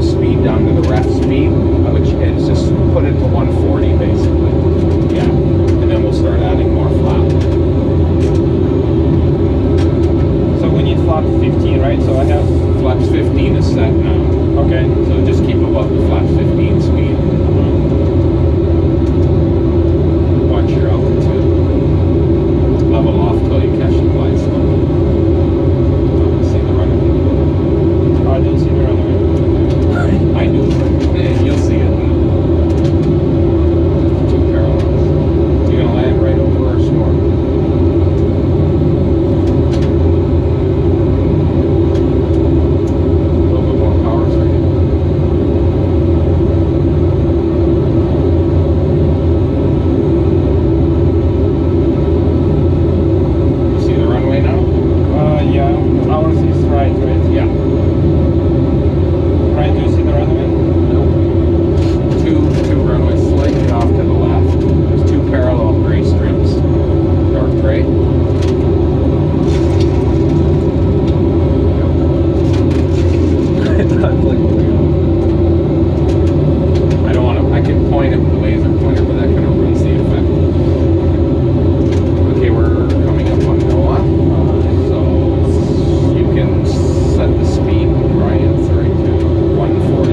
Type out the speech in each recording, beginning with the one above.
the speed down to the ref speed, which is just put it to 140 basically. Yeah, and then we'll start adding more flap. So we need flap 15, right? So I have flaps 15 is set now. Okay. So just keep above the flaps 15 speed. Watch your altitude. Level off till you catch the glide slope. See the runway. Oh, I didn't see the runway. I do. You'll see it. Two parallels. You're gonna land right over our storm. A little bit more power for you. You see the runway now? Yeah. Ours is right? Yeah. Right, do you see the runway? Nope. Two runways slightly off to the left. There's two parallel gray strips. Dark gray. I don't want to, I can point it with the laser pointer, but that kind of ruins the effect. Okay, we're coming up on Noah. So you can set the speed, Ryan, sorry, to 140.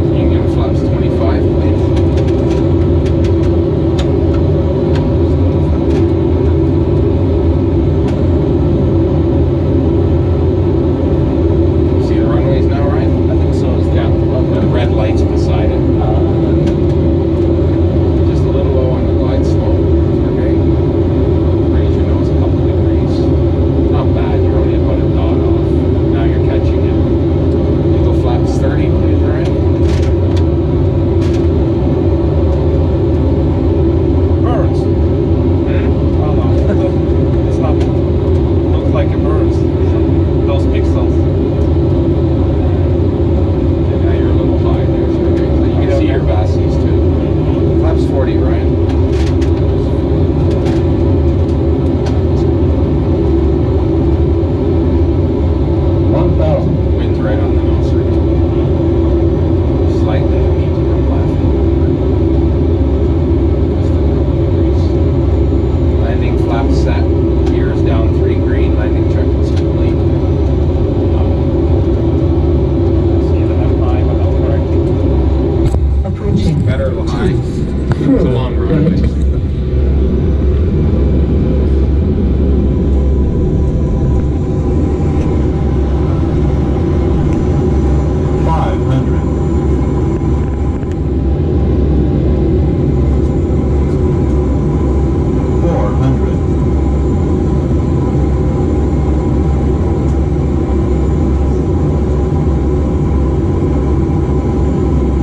You can give flaps 25, please. See the runways now, Ryan? I think so. Yeah, the red lights beside it. Just a little low on the glide slope. Okay. Raise your nose a couple degrees. Not bad, you're only about a dot off. Now you're catching it. You go flaps 30, please, Ryan. Birds. Oh no. It's not. Looks like a bird. Those pixels. And now you're a little high there, so you can see your bassies too. Flaps 40, Ryan. 1,000. Wind's right on the nose right now. Slightly, you need to come left. Just a couple degrees. Landing flap set. Gears down 3 green. Landing check is complete. See that I'm high, but that's correct. Approaching. Better high. It's a long runway. Right. 500. 400.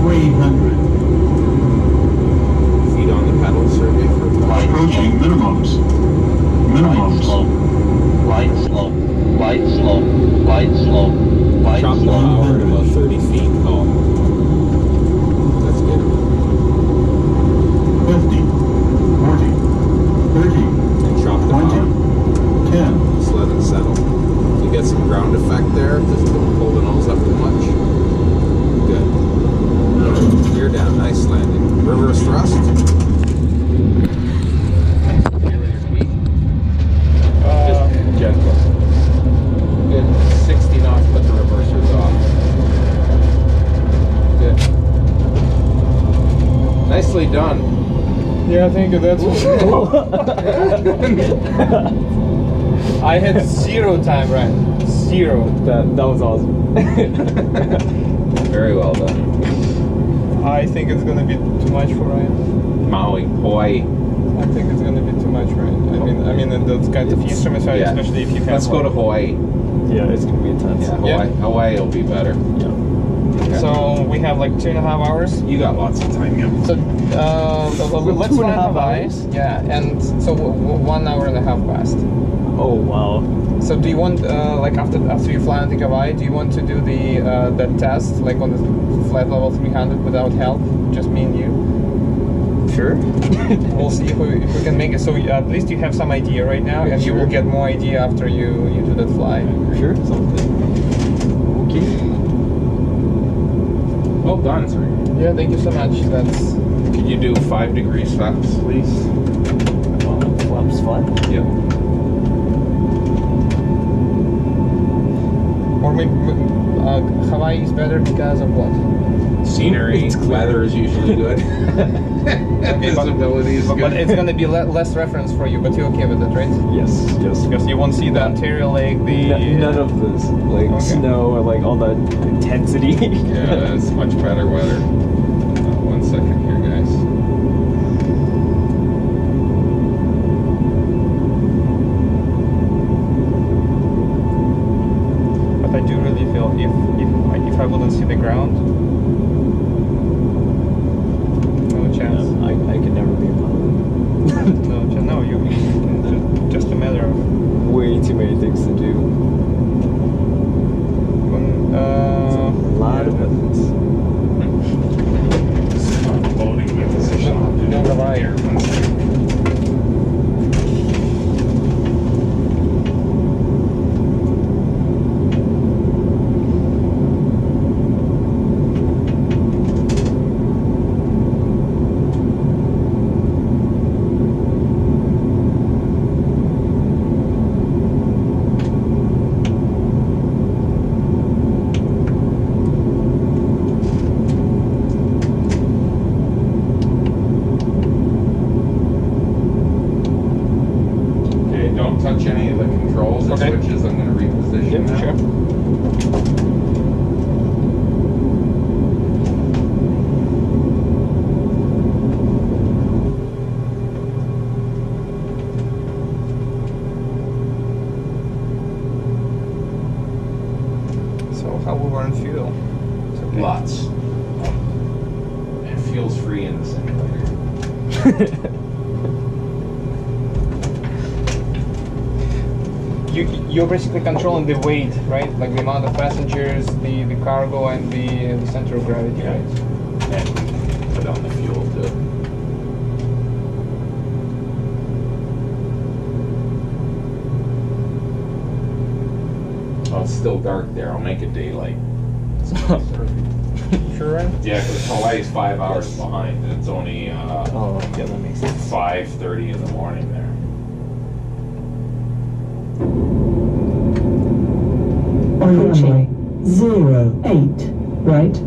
300. Feet on the pedal, survey for Approaching minimums. Minimums. Light slope, light slope, light slope, light Chop the slope. power to about 30 feet. Oh. That's good. 50. 40. 30. And chop the 20. power. 10. Just let it settle. You get some ground effect there. Just don't pull the nose up too much. Good. You're down. Nice landing. Reverse thrust. Just gentle. Good. 60 knots, put the reversers off. Good. Nicely done. Yeah, thank you. That's I had 0 time, right? 0. That was awesome. Very well done. I think it's gonna be too much for Ryan. Maui, Hawaii. I think it's gonna be too much, Ryan. I mean, those kinds of instruments, right? Yeah. Especially if you have. Let's go to Hawaii. Yeah, it's gonna be intense. Yeah, Hawaii. Hawaii will be better. Yeah. Okay. So we have like 2.5 hours. You got lots of time, yeah. So let's 2.5 fly Hawaii. hours? Yeah, and so 1 hour and a half past. Oh wow. So do you want like after you fly on the Hawaii, do you want to do the that test like on the flight level 300 without help, just me and you? Sure. We'll see if we can make it. So at least you have some idea right now, and you will get more idea after you do that fly. Sure. Something. Okay. Well done, sir. Yeah, thank you so much. That's. Could you do 5 degrees flaps, please? Flaps flat. Yep. Or maybe Hawaii is better because of what? Scenery, It's clear. weather is usually good. Visibility is good. But it's gonna be less reference for you. But you're okay with it, right? Yes. Yes. Because you won't see the Ontario Lake, None of this, like Okay. snow or like all that intensity. Yeah, it's much better weather. 1 second here, guys. But I do really feel if I wouldn't see the ground, no chance. I can never be a pilot. No, you. Just a matter of. Way too many things to do. A lot of buttons. Loading the position. No wire. 1 second. Don't touch any of the controls or Okay. switches. I'm going to reposition now. Sure. So how we burn fuel? It's okay. Lots. It feels free in the simulator. You're basically controlling the weight, right? Like the amount of passengers, the cargo, and the center of gravity, Yeah. right? And put on the fuel too. Oh, it's still dark there. I'll make it daylight. Sure, right? Yeah, because Hawaii's 5 hours behind. It's only Oh, yeah, that makes sense. 5:30 in the morning there. Approaching 08, right?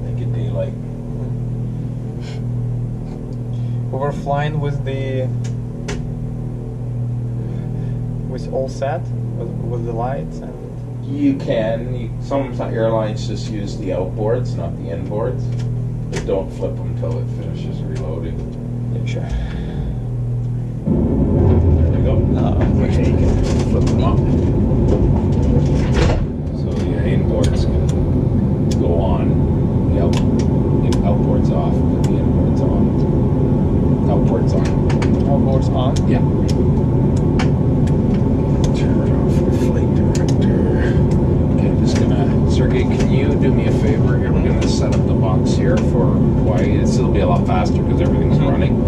Make it daylight. We were flying with all set with the lights and. You can. Some airlines just use the outboards, not the inboards. But don't flip them until it finishes reloading. Yeah, sure. There we go. Okay, you can Flip them up. So the inboards can go on. The outboard's off, but the inboard's on. Outboard's on. Outboards on. Yeah. Turn off the flight director. Okay, I'm just gonna. Sergey, can you do me a favor here? We're gonna set up the box here for Hawaii. This will be a lot faster because everything's running.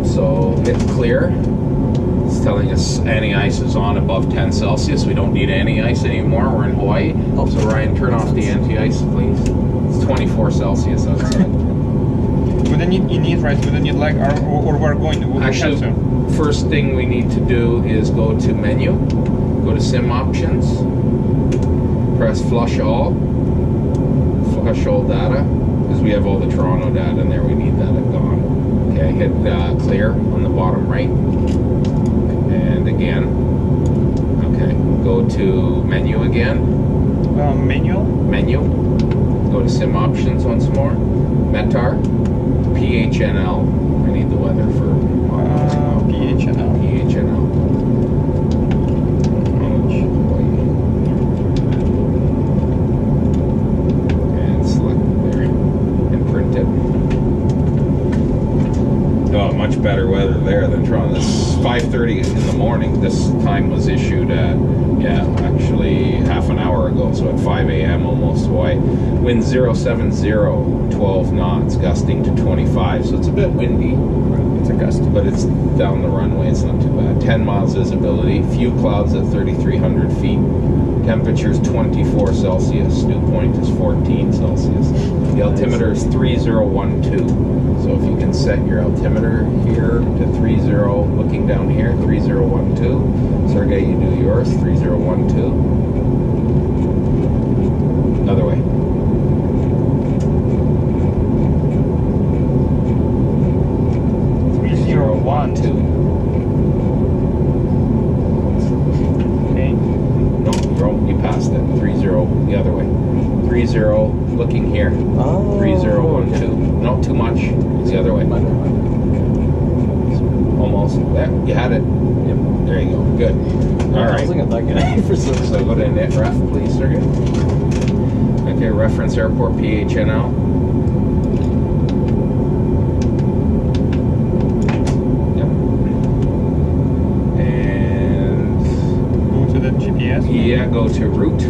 So hit clear. It's telling us anti-ice is on above 10 Celsius. We don't need anti-ice anymore. We're in Hawaii. So Ryan, turn off the anti-ice, please. It's 24 Celsius outside. We don't need right. We don't need like or we're going to. Actually, first thing we need to do is go to menu, go to sim options, press flush all data, because we have all the Toronto data in there. We need that gone. Okay, hit clear on the bottom right, and again. Okay, go to menu again. Manual. Menu. Go to sim options once more. METAR, PHNL. I need the weather for PHNL. PHNL. And select there and print it. Oh, much better weather there than Toronto. This is 5:30 in the morning. This time was issued at, actually half an hour ago, so at 5 a.m. almost Hawaii. Wind 070, 12 knots, gusting to 25, so it's a bit windy. It's a gust. But it's down the runway, it's not too bad. 10 miles visibility, few clouds at 3,300 feet. Temperature's 24 Celsius, dew point is 14 Celsius. The altimeter is 3012. So if you can set your altimeter here to 30, looking down here, 3012. Sergey, you do yours, 3012. Other way. Okay. No, you passed it. 30, the other way. 30, looking here. Oh. 3012. No, too much. It's the other way. Almost. There, you had it. Yep. There you go. Good. All I was right. looking at that guy for some So go to net ref, please, Sergey. Okay, reference airport PHNL. Yep. And Go to the GPS. yeah, go to route.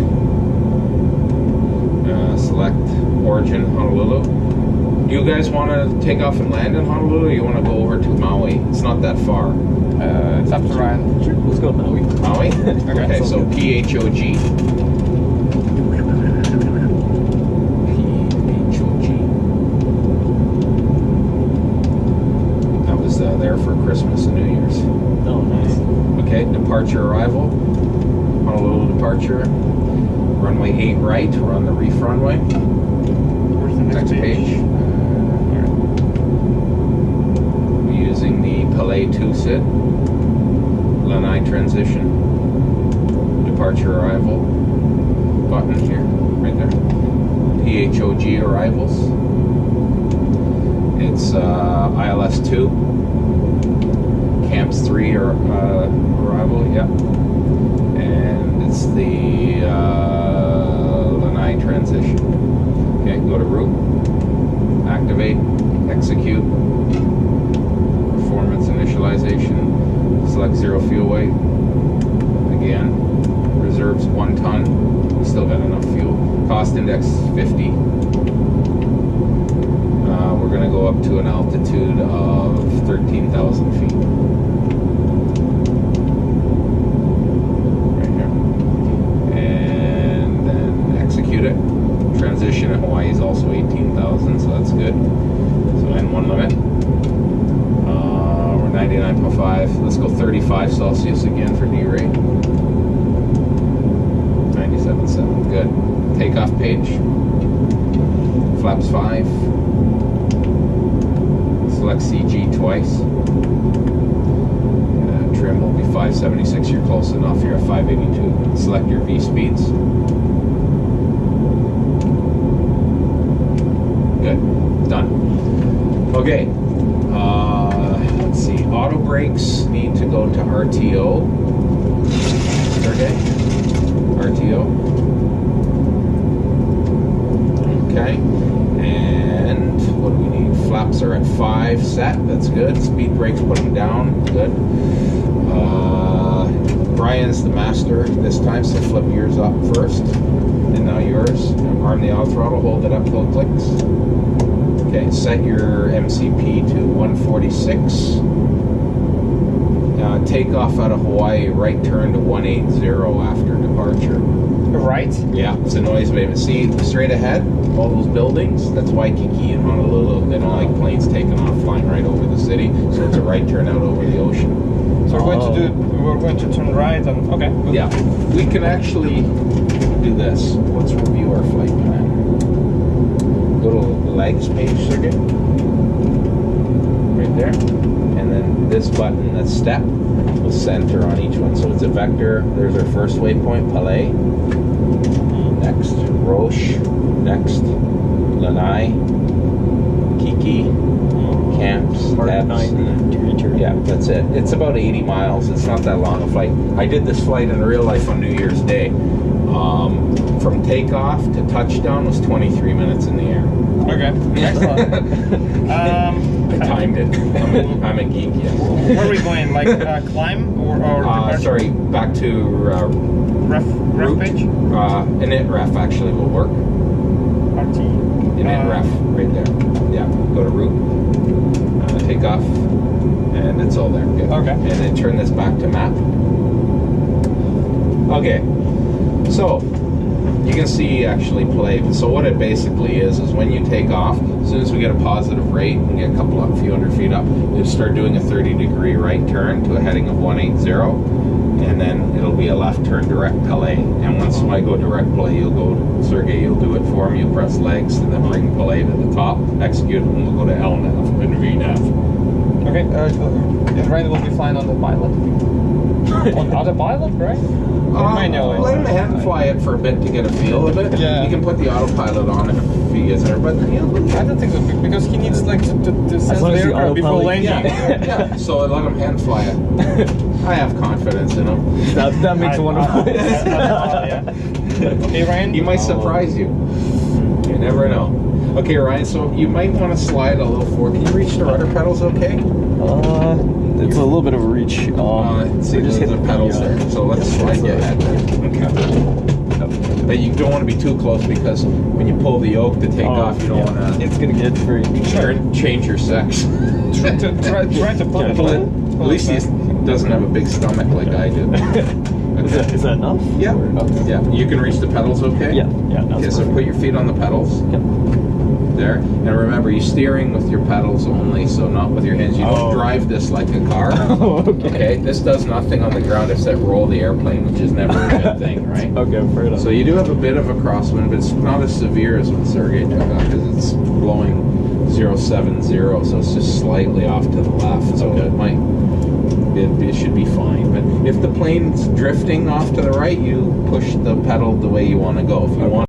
Select origin Honolulu. Do you guys want to take off and land in Honolulu, or you want to go over to Maui? It's not that far. It's up to Ryan. Sure, let's go to Maui. Maui? Okay, sounds so good. PHOG. PHOG. That was there for Christmas and New Year's. Oh, nice. Okay, departure arrival. Honolulu departure. Runway 8 right, we're on the reef runway. Where's the Next page. We're using the Palais 2 SID. Lanai transition. Departure arrival. Button here, right there. PHOG arrivals. It's ILS 2. Camps 3 arrival, yep. And it's the Lanai transition. Okay, go to route. Activate. Execute. Performance initialization. Select 0 fuel weight. Again, reserves 1 ton. We still got enough fuel. Cost index 50. We're going to go up to an altitude of 13,000 feet. Right here. And then execute it. Transition in Hawaii is also 18,000, so that's good. So N1 limit. We're 99.5. Let's go 35 Celsius again for D-rate. 97.7. Good. Takeoff page. Flaps 5. Select CG twice. Trim will be 576. You're close enough. You're at 582. Select your V speeds. Good. Done. Okay. Let's see. Auto brakes need to go to RTO. Okay. RTO. Okay. And what do we need? Flaps are at 5 set. That's good. Speed brakes, put them down. Good. Brian's the master this time, so flip yours up first. And now yours. Arm the auto throttle, hold it up till it clicks. Okay, set your MCP to 146. Take off out of Hawaii, right turn to 180 after departure. Right? Yeah, it's a noise wave. See, straight ahead, all those buildings, that's Waikiki and Honolulu. They don't like planes taking off flying right over the city, so it's a right turn out over the ocean. So we're going to turn right and okay. Good. Yeah, we can actually do this. Let's review our flight plan. Go to the legs page, Sergey. Right there. And then this button, that's step, will center on each one. So it's a vector. There's our first waypoint, Palais. Next, Roche. next. Lanai, Kiki, camps, Part Tabs. 90 to return. Yeah, that's it. It's about 80 miles. It's not that long a flight. I did this flight in real life on New Year's Day. From takeoff to touchdown was 23 minutes in the air. Okay. Excellent. I timed it. I'm a geek, yeah. Where are we going? Like climb or departure? Sorry, back to Ref route. page? Init ref actually will work. RT. Init ref right there. Yeah, go to route, take off, and it's all there. Good. Okay. And then turn this back to map. Okay, so you can see actually play. So what it basically is when you take off, as soon as we get a positive rate and get a few hundred feet up, you start doing a 30-degree right turn to a heading of 180, and then it'll be a left turn direct Palais. And once I go direct Palais, you'll go, Sergey, you'll do it for me. You'll press legs and then bring Palais to the top, execute, and we'll go to LNAV and VNAV. Okay. Ryan will be flying on the pilot. On autopilot, right? Or manually? Let him hand fly it for a bit to get a feel of it. Yeah. You can put the autopilot on if he is there, but I don't think so because he needs like to sense long the as the aircraft before autopilot- landing. yeah. So let him hand fly it. I have confidence in him. That makes a wonderful voice. Yeah. Okay, Ryan. He might surprise you. You never know. Okay, Ryan. So you might want to slide a little forward. Can you reach the rudder pedals? Okay. It's a little bit of a reach. See, we're there's the pedals there. So let's slide your head there. Okay. But you don't want to be too close because when you pull the yoke to take off, you don't want to. It's gonna get very. Change your sex. Try to pull it. Pull it. At least he doesn't have a big stomach like I do. Is that enough? Yeah. Okay. Yeah. You can reach the pedals, okay? Yeah. Okay, so put your feet on the pedals. Yep. There. And remember, you're steering with your pedals only, so not with your hands. You don't drive this like a car. Okay. This does nothing on the ground except roll the airplane, which is never a good thing, right? Okay, fair enough. So you do have a bit of a crosswind, but it's not as severe as when Sergey took off because it's blowing 070, so it's just slightly off to the left. So it should be fine. But if the plane's drifting off to the right, you push the pedal the way you want to go. If you want